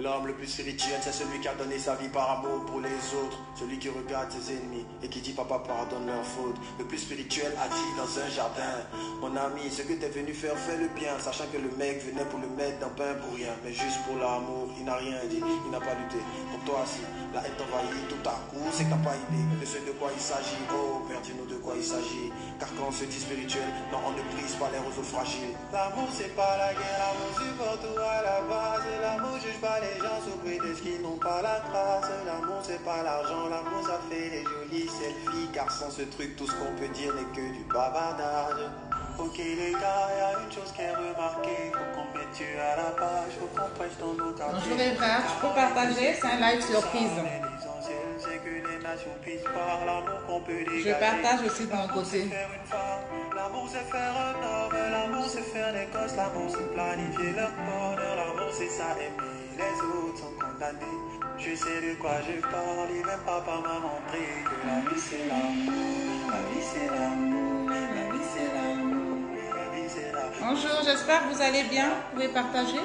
L'homme le plus spirituel, c'est celui qui a donné sa vie par amour pour les autres. Celui qui regarde ses ennemis et qui dit papa pardonne leurs fautes. Le plus spirituel agit dans un jardin. Mon ami, ce que t'es venu faire, fais le bien. Sachant que le mec venait pour le mettre dans pain pour rien. Mais juste pour l'amour, il n'a rien dit, il n'a pas lutté. Pour toi aussi, la haine t'envahit tout à coup. C'est que t'as pas idée de ce de quoi il s'agit. Oh, Père, dis-nous de quoi il s'agit. Car quand on se dit spirituel, non, on ne brise pas les roseaux fragiles. L'amour c'est pas la guerre, l'amour supporte tout à la base. L'amour juge pas les gens sous prétexte qu'ils n'ont pas la trace. L'amour c'est pas l'argent, l'amour ça fait des jolis selfies. Car sans ce truc tout ce qu'on peut dire n'est que du bavardage. Ok les gars, y a une chose qui est remarquée. Faut qu'on mette Dieu à la page, faut qu'on prêche dans nos quartiers. Bonjour les frères, tu peux partager, c'est un live surprise. Je partage aussi de mon côté. L'amour c'est faire un homme, l'amour c'est faire des gosses, l'amour c'est planifier leur bonheur, l'amour c'est ça aimer, les autres sont condamnés. Je sais de quoi je parle, et même papa m'a montré que la vie c'est l'amour, la vie c'est l'amour, la vie c'est l'amour, la vie c'est l'amour. Bonjour, j'espère que vous allez bien, vous pouvez partager.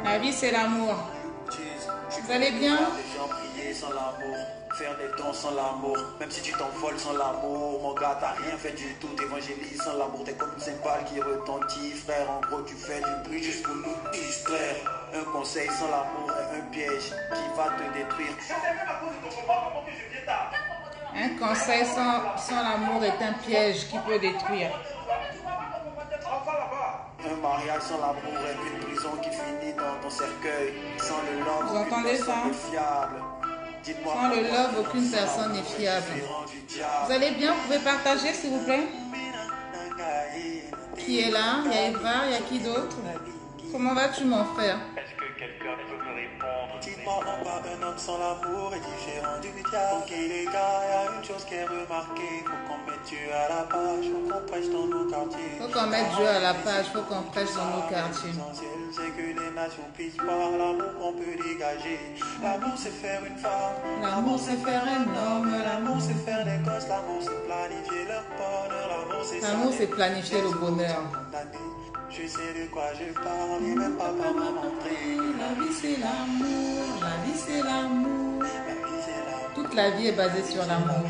La vie c'est l'amour. Vous allez bien? Les gens prier sans l'amour, faire des dons sans l'amour, même si tu t'envoles sans l'amour, mon gars t'as rien fait du tout, t'évangélises sans l'amour, t'es comme une cymbale qui retentit, frère, en gros tu fais du bruit juste pour nous distraire. Un conseil sans l'amour est un piège qui va te détruire. Un conseil sans l'amour est un piège qui peut détruire. Un mariage sans l'amour est une prison qui finit dans ton cercueil. Sans le love, vous entendez ça? Sans le love, aucune personne n'est fiable. Vous allez bien? Vous pouvez partager s'il vous plaît? Qui est là? Il y a Eva, il y a qui d'autre? Comment vas-tu mon frère? Est-ce que quelqu'un peut me répondre? Dis-moi en quoi un homme sans l'amour est différent du diable. Ok les gars, y a une chose qui est remarquée. Faut qu'on mette Dieu à la page, faut qu'on prêche dans nos quartiers. Faut qu'on mette Dieu à la page, faut qu'on prêche dans nos quartiers. L'essentiel c'est que les nations puissent voir l'amour qu'on peut dégager. L'amour c'est faire une femme, L'amour c'est faire un homme, l'amour c'est faire des gosses, l'amour c'est planifier leur bonheur, l'amour c'est planifier le bonheur. Je sais de quoi je parle, et même papa m'a montré. La vie c'est l'amour, la vie c'est l'amour. Toute la vie est basée sur l'amour.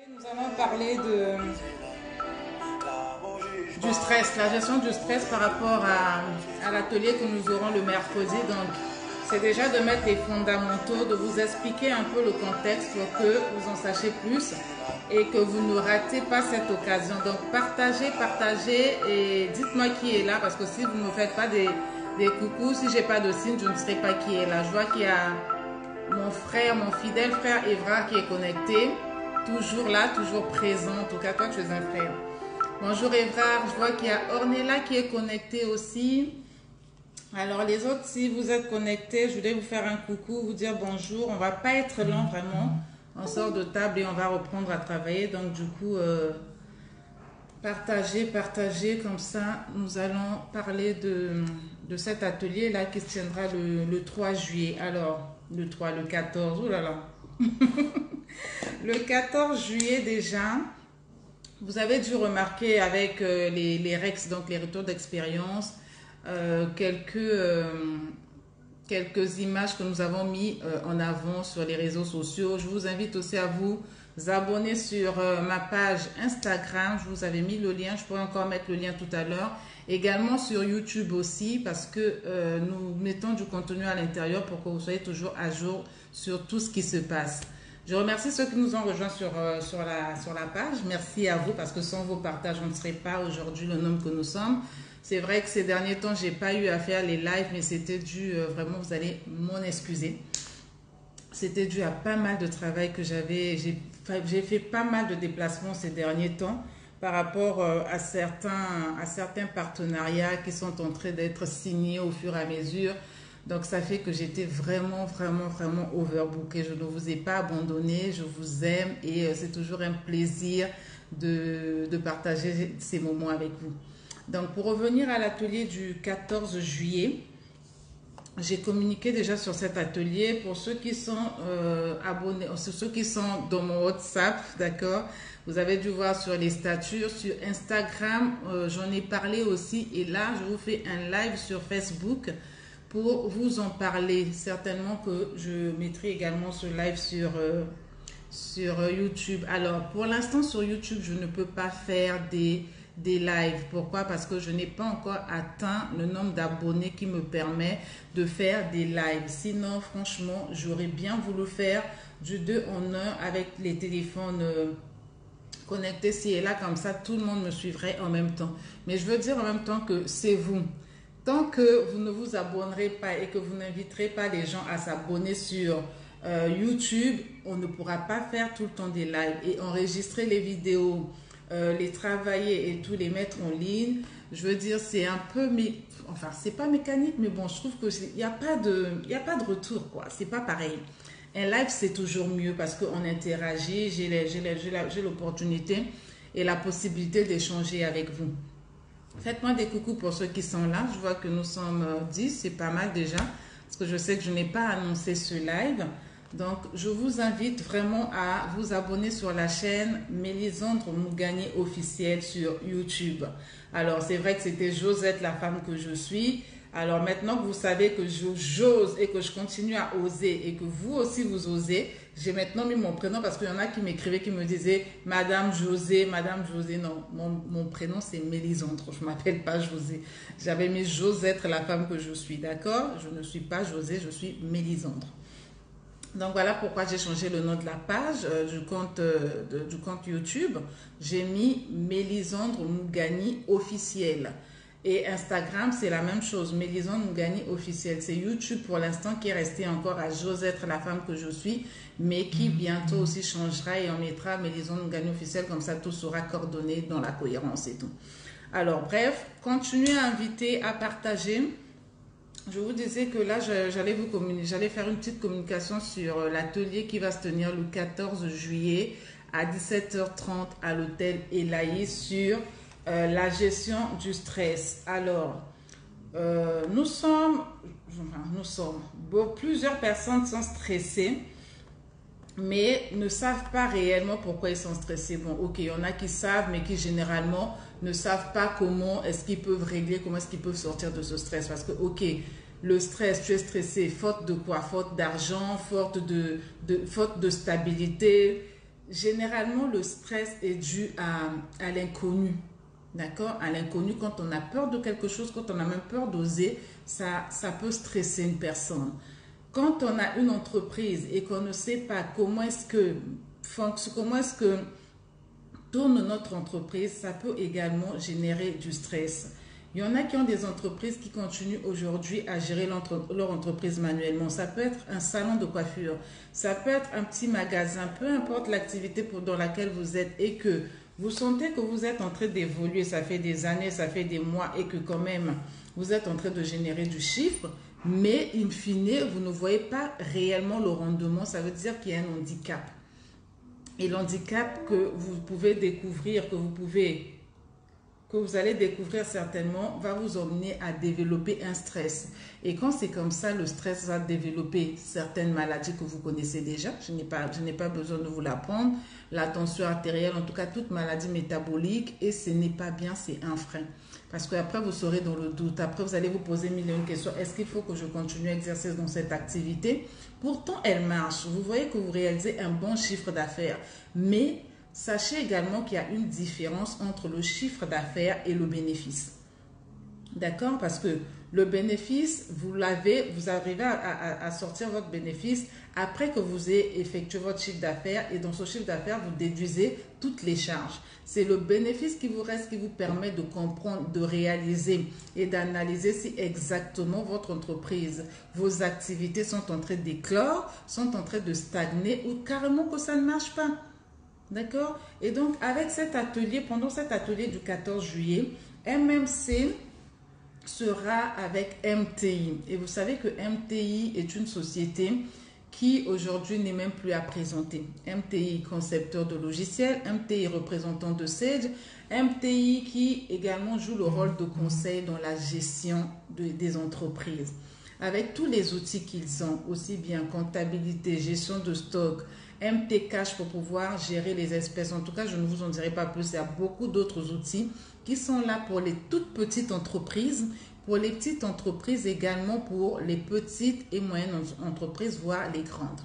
Nous allons parler du stress, la gestion du stress par rapport à l'atelier que nous aurons le mercredi. Donc, c'est déjà de mettre les fondamentaux, de vous expliquer un peu le contexte pour que vous en sachiez plus et que vous ne ratez pas cette occasion. Donc, partagez et dites-moi qui est là parce que si vous ne me faites pas des coucous, si j'ai pas de signe, je ne sais pas qui est là. Je vois qu'il y a mon frère, mon fidèle frère Evra qui est connecté. Toujours là, toujours présent. En tout cas, toi, tu es un frère. Bonjour Evrard. Je vois qu'il y a Ornella qui est connectée aussi. Alors, les autres, si vous êtes connectés, je voulais vous faire un coucou, vous dire bonjour. On ne va pas être lent, vraiment. On sort de table et on va reprendre à travailler. Donc, du coup, partagez. Comme ça, nous allons parler de cet atelier-là qui se tiendra le 3 juillet. Alors, le 14, oh là là. Le 14 juillet déjà, vous avez dû remarquer avec les REX, donc les retours d'expérience, quelques images que nous avons mis en avant sur les réseaux sociaux. Je vous invite aussi à vous abonner sur ma page Instagram. Je vous avais mis le lien, je pourrais encore mettre le lien tout à l'heure. Également sur YouTube aussi parce que nous mettons du contenu à l'intérieur pour que vous soyez toujours à jour sur tout ce qui se passe. Je remercie ceux qui nous ont rejoints sur la page. Merci à vous parce que sans vos partages, on ne serait pas aujourd'hui le nombre que nous sommes. C'est vrai que ces derniers temps, je n'ai pas eu à faire les lives, mais c'était dû, vraiment, vous allez m'en excuser. C'était dû à pas mal de travail que j'avais. J'ai fait pas mal de déplacements ces derniers temps par rapport à certains partenariats qui sont en train d'être signés au fur et à mesure. Donc, ça fait que j'étais vraiment overbookée. Je ne vous ai pas abandonné, je vous aime et c'est toujours un plaisir de partager ces moments avec vous. Donc, pour revenir à l'atelier du 14 juillet, j'ai communiqué déjà sur cet atelier pour ceux qui sont abonnés, ceux qui sont dans mon WhatsApp, d'accord? Vous avez dû voir sur les statuts, sur Instagram, j'en ai parlé aussi. Et là, je vous fais un live sur Facebook pour vous en parler. Certainement que je mettrai également ce live sur YouTube. Alors, pour l'instant, sur YouTube, je ne peux pas faire des lives. Pourquoi? Parce que je n'ai pas encore atteint le nombre d'abonnés qui me permet de faire des lives. Sinon, franchement, j'aurais bien voulu faire du 2 en 1 avec les téléphones connectés ci et là. Comme ça, tout le monde me suivrait en même temps. Mais je veux dire en même temps que c'est vous. Tant que vous ne vous abonnerez pas et que vous n'inviterez pas les gens à s'abonner sur YouTube, on ne pourra pas faire tout le temps des lives et enregistrer les vidéos, les travailler et tout, les mettre en ligne. Je veux dire, c'est un peu, enfin, c'est pas mécanique, mais bon, je trouve que il n'y a pas de retour, quoi. C'est pas pareil. Un live, c'est toujours mieux parce qu'on interagit, j'ai l'opportunité et la possibilité d'échanger avec vous. Faites-moi des coucous pour ceux qui sont là. Je vois que nous sommes 10, c'est pas mal déjà, parce que je sais que je n'ai pas annoncé ce live. Donc, je vous invite vraiment à vous abonner sur la chaîne Mélisandre Mougani officielle sur YouTube. Alors, c'est vrai que c'était Josette, la femme que je suis. Alors, maintenant que vous savez que j'ose et que je continue à oser et que vous aussi vous osez, j'ai maintenant mis mon prénom parce qu'il y en a qui m'écrivaient, qui me disaient Madame José, Madame José. Non, mon prénom c'est Mélisandre, je ne m'appelle pas José. J'avais mis Josette, la femme que je suis, d'accord? Je ne suis pas José, je suis Mélisandre. Donc voilà pourquoi j'ai changé le nom de la page du compte YouTube. J'ai mis Mélisandre Mougani officiel. Et Instagram, c'est la même chose, Mélisandre Mougani officiel. C'est YouTube pour l'instant qui est resté encore à Josette, la femme que je suis, mais qui bientôt aussi changera et on mettra Mélisandre Mougani officiel, comme ça tout sera coordonné dans la cohérence et tout. Alors bref, continuez à inviter, à partager. Je vous disais que là, j'allais faire une petite communication sur l'atelier qui va se tenir le 14 juillet à 17h30 à l'hôtel Elaïs sur la gestion du stress. Alors, plusieurs personnes sont stressées, mais ne savent pas réellement pourquoi ils sont stressés. Bon, ok, il y en a qui savent, mais qui généralement ne savent pas comment est-ce qu'ils peuvent régler, comment est-ce qu'ils peuvent sortir de ce stress. Parce que, ok, le stress, tu es stressé, faute de quoi? Faute d'argent, faute de stabilité. Généralement, le stress est dû à l'inconnu. D'accord? À l'inconnu, quand on a peur de quelque chose, quand on a même peur d'oser, ça peut stresser une personne. Quand on a une entreprise et qu'on ne sait pas comment est-ce que tourne notre entreprise, ça peut également générer du stress. Il y en a qui ont des entreprises qui continuent aujourd'hui à gérer leur entreprise manuellement. Ça peut être un salon de coiffure, ça peut être un petit magasin, peu importe l'activité dans laquelle vous êtes et que vous sentez que vous êtes en train d'évoluer, ça fait des années, ça fait des mois et que quand même vous êtes en train de générer du chiffre, mais in fine, vous ne voyez pas réellement le rendement, ça veut dire qu'il y a un handicap. Et l'handicap que vous pouvez découvrir, que vous allez découvrir certainement, va vous emmener à développer un stress. Et quand c'est comme ça, le stress va développer certaines maladies que vous connaissez déjà. Je n'ai pas besoin de vous l'apprendre. La tension artérielle, en tout cas, toute maladie métabolique. Et ce n'est pas bien, c'est un frein. Parce qu'après, vous serez dans le doute. Après, vous allez vous poser mille et une questions. Est-ce qu'il faut que je continue à exercer dans cette activité? Pourtant, elle marche. Vous voyez que vous réalisez un bon chiffre d'affaires. Mais sachez également qu'il y a une différence entre le chiffre d'affaires et le bénéfice. D'accord? Parce que le bénéfice, vous arrivez à sortir votre bénéfice après que vous ayez effectué votre chiffre d'affaires et dans ce chiffre d'affaires, vous déduisez toutes les charges. C'est le bénéfice qui vous reste qui vous permet de comprendre, de réaliser et d'analyser si exactement votre entreprise, vos activités sont en train d'éclore, sont en train de stagner ou carrément que ça ne marche pas. D'accord? Et donc, avec cet atelier, pendant cet atelier du 14 juillet, MMC sera avec MTI. Et vous savez que MTI est une société qui aujourd'hui n'est même plus à présenter. MTI, concepteur de logiciels, MTI, représentant de Sage, MTI qui également joue le rôle de conseil dans la gestion des entreprises. Avec tous les outils qu'ils ont, aussi bien comptabilité, gestion de stock, MT Cash pour pouvoir gérer les espèces. En tout cas, je ne vous en dirai pas plus. Il y a beaucoup d'autres outils qui sont là pour les toutes petites entreprises, pour les petites entreprises également, pour les petites et moyennes entreprises, voire les grandes.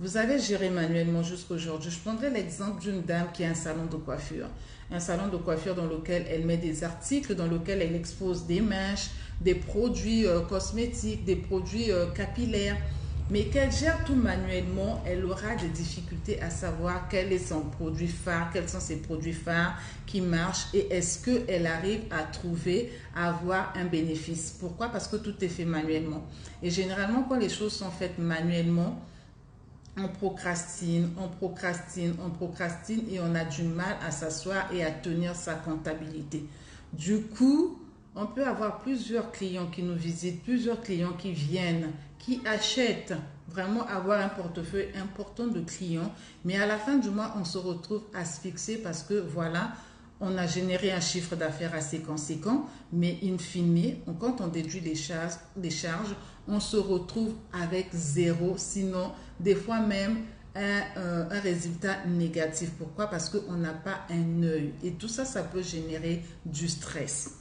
Vous avez géré manuellement jusqu'à aujourd'hui. Je prendrai l'exemple d'une dame qui a un salon de coiffure. Un salon de coiffure dans lequel elle met des articles, dans lequel elle expose des mèches, des produits cosmétiques, des produits capillaires. Mais qu'elle gère tout manuellement, elle aura des difficultés à savoir quel est son produit phare, quels sont ses produits phares qui marchent et est-ce qu'elle arrive à trouver, à avoir un bénéfice. Pourquoi? Parce que tout est fait manuellement. Et généralement, quand les choses sont faites manuellement, on procrastine, on procrastine, on procrastine et on a du mal à s'asseoir et à tenir sa comptabilité. Du coup, on peut avoir plusieurs clients qui nous visitent, plusieurs clients qui viennent, qui achètent, vraiment avoir un portefeuille important de clients. Mais à la fin du mois, on se retrouve asphyxié parce que voilà, on a généré un chiffre d'affaires assez conséquent, mais in fine, quand on déduit les charges, on se retrouve avec zéro, sinon des fois même un résultat négatif. Pourquoi? Parce qu'on n'a pas un œil. Et tout ça, ça peut générer du stress.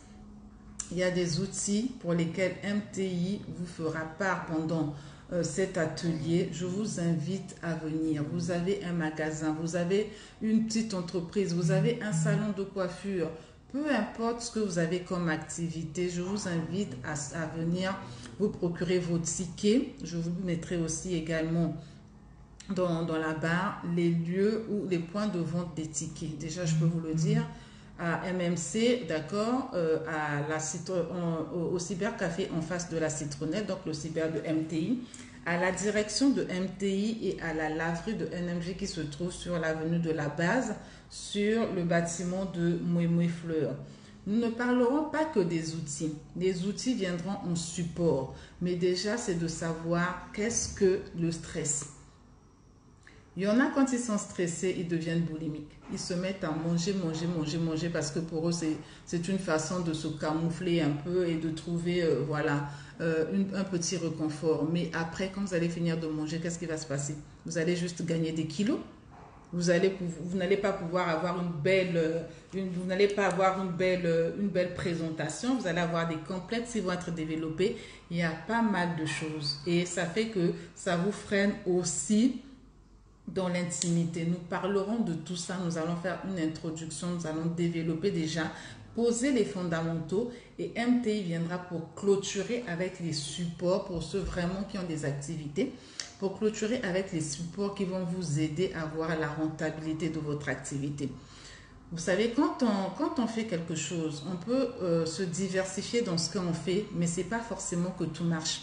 Il y a des outils pour lesquels MTI vous fera part pendant cet atelier. Je vous invite à venir. Vous avez un magasin, vous avez une petite entreprise, vous avez un salon de coiffure. Peu importe ce que vous avez comme activité, je vous invite à venir vous procurer vos tickets. Je vous mettrai aussi également dans la barre les lieux ou les points de vente des tickets. Déjà, je peux vous le dire. À MMC, d'accord, au cybercafé en face de la citronnelle, donc le cyber de MTI, à la direction de MTI et à la laverie de NMG qui se trouve sur l'avenue de la Base, sur le bâtiment de Moué Fleur. Nous ne parlerons pas que des outils. Les outils viendront en support, mais déjà c'est de savoir qu'est-ce que le stress. Il y en a quand ils sont stressés, ils deviennent boulimiques. Ils se mettent à manger, manger, manger, manger parce que pour eux, c'est une façon de se camoufler un peu et de trouver voilà, un petit réconfort. Mais après, quand vous allez finir de manger, qu'est-ce qui va se passer? Vous allez juste gagner des kilos. Vous n'allez pas pouvoir avoir une belle présentation. Vous allez avoir des complexes qui vont être développés. Il y a pas mal de choses. Et ça fait que ça vous freine aussi dans l'intimité. Nous parlerons de tout ça, nous allons faire une introduction, nous allons développer déjà, poser les fondamentaux et MTI viendra pour clôturer avec les supports pour ceux vraiment qui ont des activités, pour clôturer avec les supports qui vont vous aider à voir la rentabilité de votre activité. Vous savez, quand on fait quelque chose, on peut se diversifier dans ce qu'on fait, mais ce n'est pas forcément que tout marche.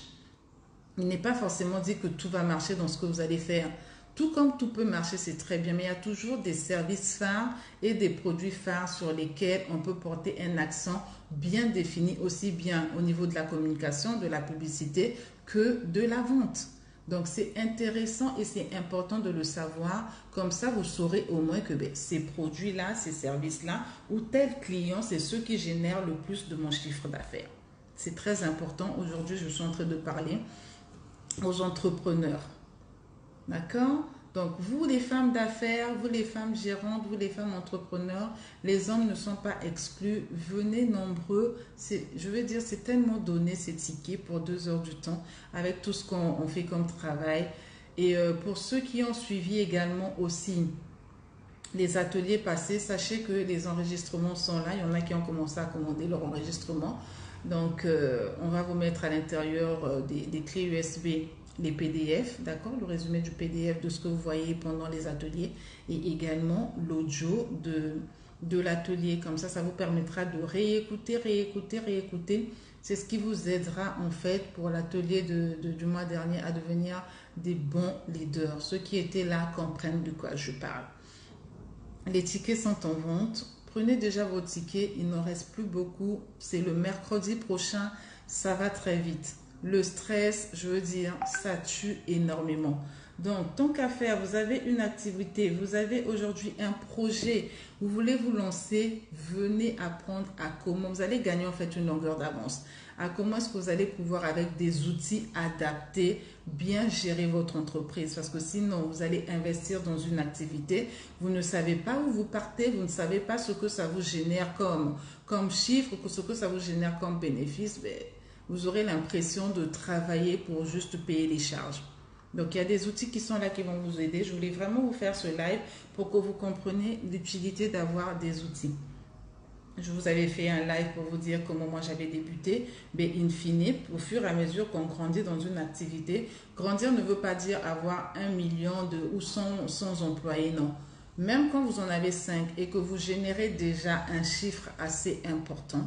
Il n'est pas forcément dit que tout va marcher dans ce que vous allez faire. Tout comme tout peut marcher, c'est très bien, mais il y a toujours des services phares et des produits phares sur lesquels on peut porter un accent bien défini, aussi bien au niveau de la communication, de la publicité que de la vente. Donc, c'est intéressant et c'est important de le savoir. Comme ça, vous saurez au moins que ces produits-là, ces services-là ou tel client, c'est ceux qui génèrent le plus de mon chiffre d'affaires. C'est très important. Aujourd'hui, je suis en train de parler aux entrepreneurs. D'accord? Donc, vous les femmes d'affaires, vous les femmes gérantes, vous les femmes entrepreneurs, les hommes ne sont pas exclus. Venez nombreux. Je veux dire, c'est tellement donné ces tickets pour 2 heures du temps avec tout ce qu'on fait comme travail. Et pour ceux qui ont suivi également aussi les ateliers passés, sachez que les enregistrements sont là. Il y en a qui ont commencé à commander leur enregistrement. Donc, on va vous mettre à l'intérieur des clés USB les PDF, d'accord, le résumé du PDF de ce que vous voyez pendant les ateliers et également l'audio de l'atelier. Comme ça vous permettra de réécouter. C'est ce qui vous aidera en fait pour l'atelier du mois dernier à devenir des bons leaders. Ceux qui étaient là comprennent de quoi je parle. Les tickets sont en vente. prenez déjà vos tickets, il n'en reste plus beaucoup. C'est le mercredi prochain, ça va très vite. Le stress, je veux dire, ça tue énormément. Donc, tant qu'à faire, vous avez une activité, vous avez aujourd'hui un projet, vous voulez vous lancer, venez apprendre à comment, vous allez gagner en fait une longueur d'avance, à comment est-ce que vous allez pouvoir avec des outils adaptés, bien gérer votre entreprise. Parce que sinon, vous allez investir dans une activité, vous ne savez pas où vous partez, vous ne savez pas ce que ça vous génère comme chiffre, ce que ça vous génère comme bénéfice, mais vous aurez l'impression de travailler pour juste payer les charges. Donc, il y a des outils qui sont là qui vont vous aider. Je voulais vraiment vous faire ce live pour que vous compreniez l'utilité d'avoir des outils. Je vous avais fait un live pour vous dire comment moi j'avais débuté. Mais in fine, au fur et à mesure qu'on grandit dans une activité, grandir ne veut pas dire avoir 1 million ou 100 employés, non. Même quand vous en avez 5 et que vous générez déjà un chiffre assez important,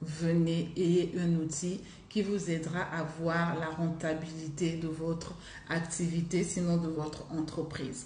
venez, ayez un outil qui vous aidera à voir la rentabilité de votre activité, sinon de votre entreprise.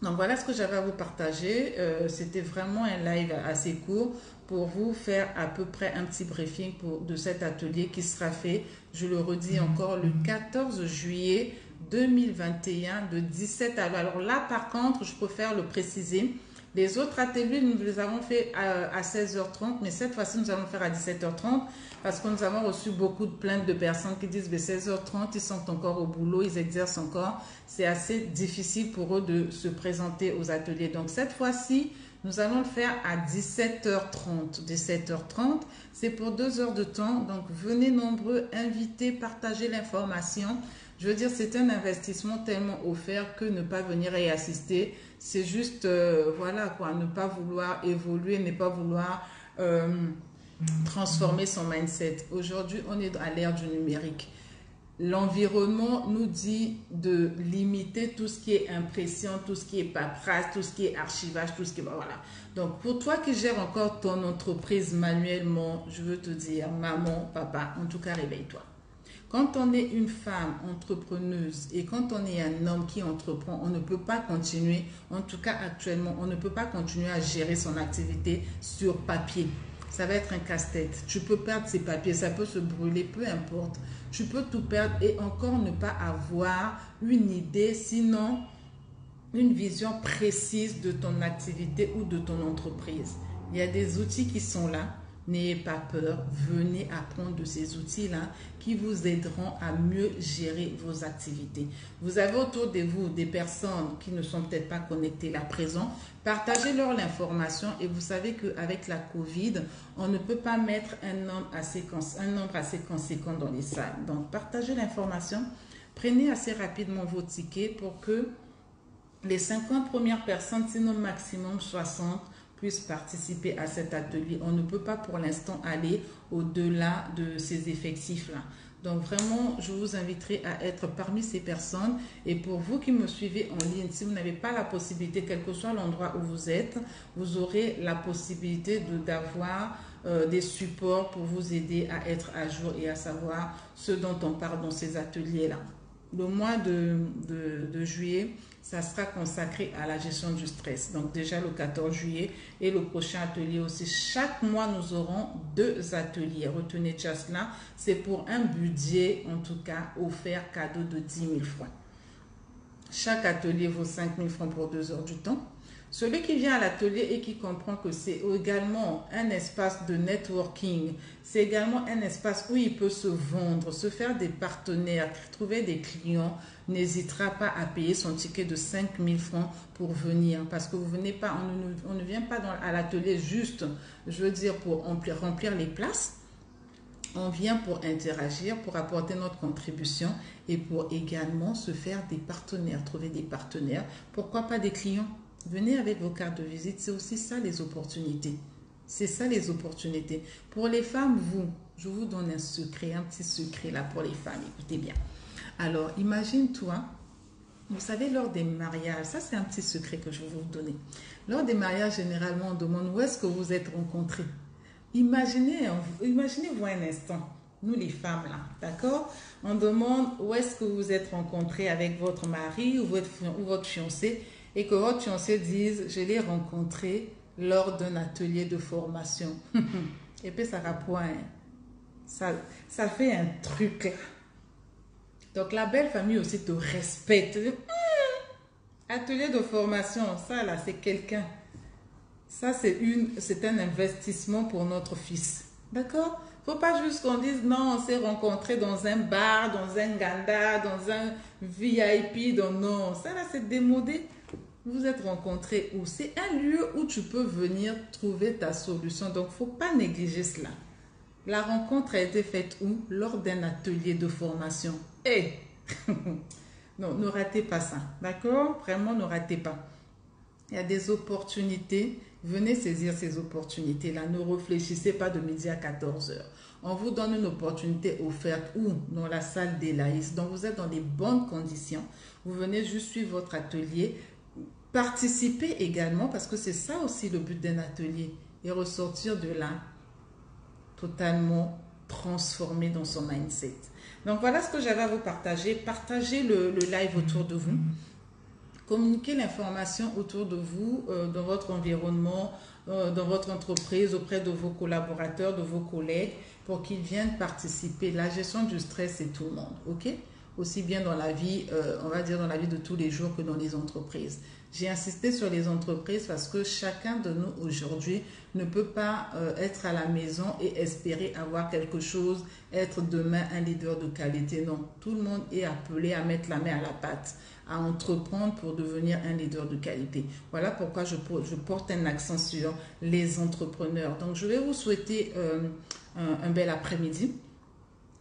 Donc voilà ce que j'avais à vous partager. C'était vraiment un live assez court pour vous faire à peu près un petit briefing de cet atelier qui sera fait, je le redis encore, le 14 juillet 2021 de 17 à... Alors là, par contre, je préfère le préciser. Les autres ateliers, nous les avons fait à 16h30, mais cette fois-ci, nous allons faire à 17h30 parce que nous avons reçu beaucoup de plaintes de personnes qui disent 16h30, ils sont encore au boulot, ils exercent encore. C'est assez difficile pour eux de se présenter aux ateliers. Donc, cette fois-ci, nous allons le faire à 17h30. 17h30, c'est pour 2 heures de temps. Donc, venez nombreux, invitez, partagez l'information. Je veux dire, c'est un investissement tellement offert que ne pas venir y assister, c'est juste, voilà quoi, ne pas vouloir évoluer, ne pas vouloir transformer son mindset. Aujourd'hui, on est à l'ère du numérique. L'environnement nous dit de limiter tout ce qui est impression, tout ce qui est paperasse, tout ce qui est archivage, tout ce qui est... Voilà. Donc, pour toi qui gères encore ton entreprise manuellement, je veux te dire, maman, papa, en tout cas, réveille-toi. Quand on est une femme entrepreneuse et quand on est un homme qui entreprend, on ne peut pas continuer, en tout cas actuellement, on ne peut pas continuer à gérer son activité sur papier. Ça va être un casse-tête. Tu peux perdre ses papiers, ça peut se brûler, peu importe. Tu peux tout perdre et encore ne pas avoir une idée, sinon une vision précise de ton activité ou de ton entreprise. Il y a des outils qui sont là. N'ayez pas peur, venez apprendre de ces outils-là qui vous aideront à mieux gérer vos activités. Vous avez autour de vous des personnes qui ne sont peut-être pas connectées là présent. Partagez-leur l'information et vous savez qu'avec la COVID, on ne peut pas mettre un nombre assez conséquent dans les salles. Donc, partagez l'information. Prenez assez rapidement vos tickets pour que les 50 premières personnes, sinon maximum 60, puissent participer à cet atelier. On ne peut pas pour l'instant aller au-delà de ces effectifs-là. Donc vraiment, je vous inviterai à être parmi ces personnes. Et pour vous qui me suivez en ligne, si vous n'avez pas la possibilité, quel que soit l'endroit où vous êtes, vous aurez la possibilité d'avoir des supports pour vous aider à être à jour et à savoir ce dont on parle dans ces ateliers-là. Le mois de juillet, ça sera consacré à la gestion du stress. Donc déjà le 14 juillet et le prochain atelier aussi. Chaque mois, nous aurons 2 ateliers. Retenez déjà cela. C'est pour un budget, en tout cas, offert cadeau de 10 000 francs. Chaque atelier vaut 5 000 francs pour 2 heures du temps. Celui qui vient à l'atelier et qui comprend que c'est également un espace de networking, c'est également un espace où il peut se vendre, se faire des partenaires, trouver des clients, n'hésitera pas à payer son ticket de 5 000 francs pour venir. Parce que vous venez pas, on ne vient pas à l'atelier juste, je veux dire, pour remplir les places. On vient pour interagir, pour apporter notre contribution et pour également se faire des partenaires, trouver des partenaires. Pourquoi pas des clients? Venez avec vos cartes de visite, c'est aussi ça les opportunités. C'est ça les opportunités. Pour les femmes, je vous donne un secret, un petit secret là pour les femmes, écoutez bien. Alors, imagine-toi, vous savez, lors des mariages, ça c'est un petit secret que je vais vous donner. Lors des mariages, généralement, on demande où est-ce que vous êtes rencontrés. Imaginez-vous un instant, nous les femmes là, d'accord? On demande où est-ce que vous êtes rencontrés avec votre mari ou votre fiancé. Et que votre fiancé dise, je l'ai rencontré lors d'un atelier de formation. Et puis ça rapproche, ça fait un truc. Donc la belle famille aussi te respecte. Atelier de formation, ça là, c'est quelqu'un. Ça, c'est un investissement pour notre fils. D'accord? Faut pas juste qu'on dise non, on s'est rencontrés dans un bar, dans un ganda, dans un VIP. Non, ça là, c'est démodé. Vous vous êtes rencontrés où? C'est un lieu où tu peux venir trouver ta solution. Donc, faut pas négliger cela. La rencontre a été faite où? Lors d'un atelier de formation. Eh! Non, ne ratez pas ça. D'accord? Vraiment, ne ratez pas. Il y a des opportunités. Venez saisir ces opportunités-là. Ne réfléchissez pas de midi à 14 heures. On vous donne une opportunité offerte où? Dans la salle d'Elaïs. Donc, vous êtes dans les bonnes conditions. Vous venez juste suivre votre atelier. Participez également, parce que c'est ça aussi le but d'un atelier. Et ressortir de là totalement transformé dans son mindset. Donc, voilà ce que j'avais à vous partager. Partagez le live autour de vous. Communiquez l'information autour de vous, dans votre environnement, dans votre entreprise, auprès de vos collaborateurs, de vos collègues, pour qu'ils viennent participer. La gestion du stress, c'est tout le monde, ok? Aussi bien dans la vie, on va dire dans la vie de tous les jours que dans les entreprises. J'ai insisté sur les entreprises parce que chacun de nous aujourd'hui ne peut pas être à la maison et espérer avoir quelque chose, être demain un leader de qualité. Non, tout le monde est appelé à mettre la main à la pâte, à entreprendre pour devenir un leader de qualité. Voilà pourquoi je porte un accent sur les entrepreneurs. Donc, je vais vous souhaiter un bel après-midi.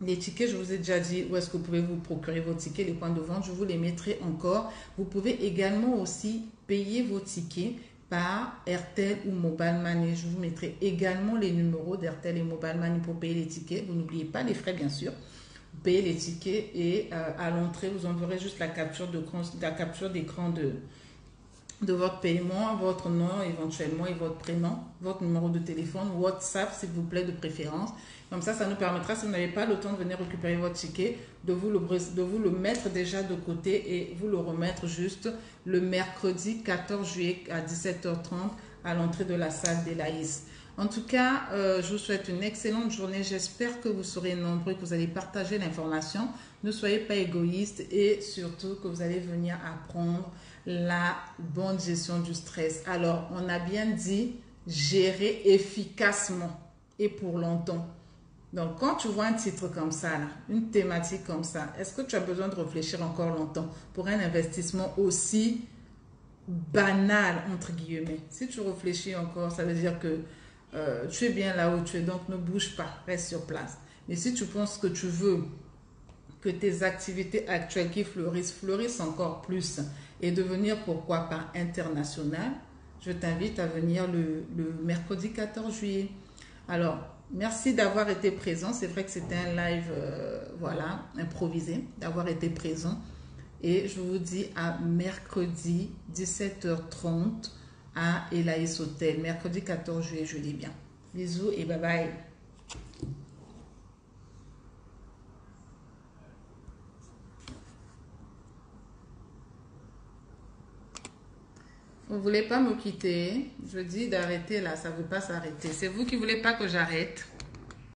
Les tickets, je vous ai déjà dit où est-ce que vous pouvez vous procurer vos tickets, les points de vente, je vous les mettrai encore. Vous pouvez également aussi payer vos tickets par Airtel ou Mobile Money. Je vous mettrai également les numéros d'Airtel et Mobile Money pour payer les tickets. Vous n'oubliez pas les frais, bien sûr. Vous payez les tickets et à l'entrée, vous enverrez juste la capture d'écran de votre paiement, votre nom éventuellement et votre prénom, votre numéro de téléphone, WhatsApp s'il vous plaît de préférence. Comme ça nous permettra, si vous n'avez pas le temps de venir récupérer votre ticket, de vous le mettre déjà de côté et vous le remettre juste le mercredi 14 juillet à 17h30 à l'entrée de la salle d'Elaïs. En tout cas, je vous souhaite une excellente journée. J'espère que vous serez nombreux, que vous allez partager l'information. Ne soyez pas égoïstes et surtout que vous allez venir apprendre la bonne gestion du stress. Alors, on a bien dit gérer efficacement et pour longtemps. Donc, quand tu vois un titre comme ça, là, une thématique comme ça, est-ce que tu as besoin de réfléchir encore longtemps pour un investissement aussi banal, entre guillemets? Si tu réfléchis encore, ça veut dire que tu es bien là où tu es, donc ne bouge pas, reste sur place. Mais si tu penses que tu veux que tes activités actuelles qui fleurissent encore plus et devenir, pourquoi pas, international, je t'invite à venir le mercredi 14 juillet. Alors, merci d'avoir été présent. C'est vrai que c'était un live, voilà, improvisé, d'avoir été présent. Et je vous dis à mercredi 17h30 à Elaïs Hotel. Mercredi 14 juillet, je dis bien. Bisous et bye bye. Vous ne voulez pas me quitter? Je dis d'arrêter là, ça ne veut pas s'arrêter. C'est vous qui ne voulez pas que j'arrête.